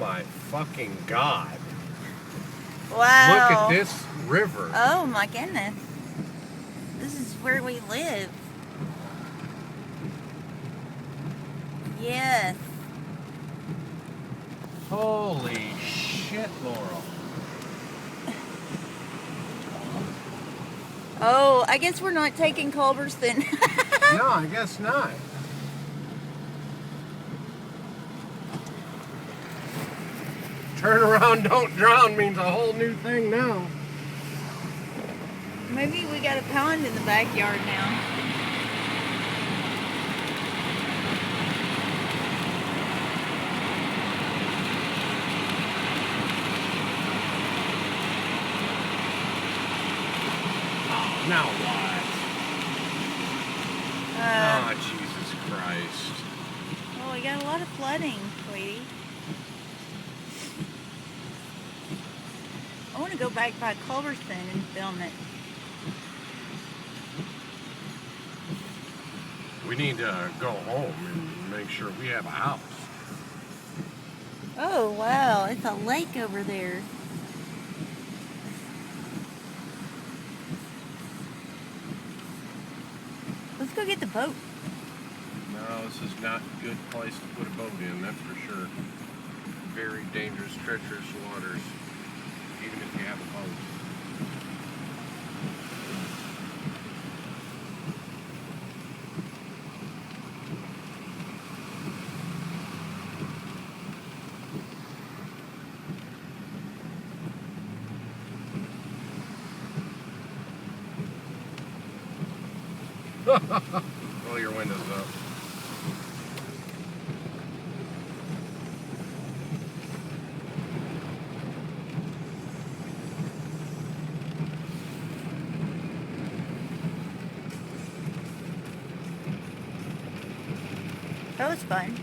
my fucking God. Wow. Look at this river. Oh my goodness. This is where we live. Yes. Holy shit, Laurel. Oh, I guess we're not taking Culver's then. No, I guess not. Turn around, don't drown means a whole new thing now. Maybe we got a pond in the backyard now. Oh, now what? Oh, Jesus Christ. Oh, we got a lot of flooding, sweetie. I want to go back by Culverson and film it. We need to go home and make sure we have a house. Oh, wow. It's a lake over there. Let's go get the boat. No, this is not a good place to put a boat in, that's for sure. Very dangerous, treacherous waters, even if you have a boat. Roll your windows up. That was fun.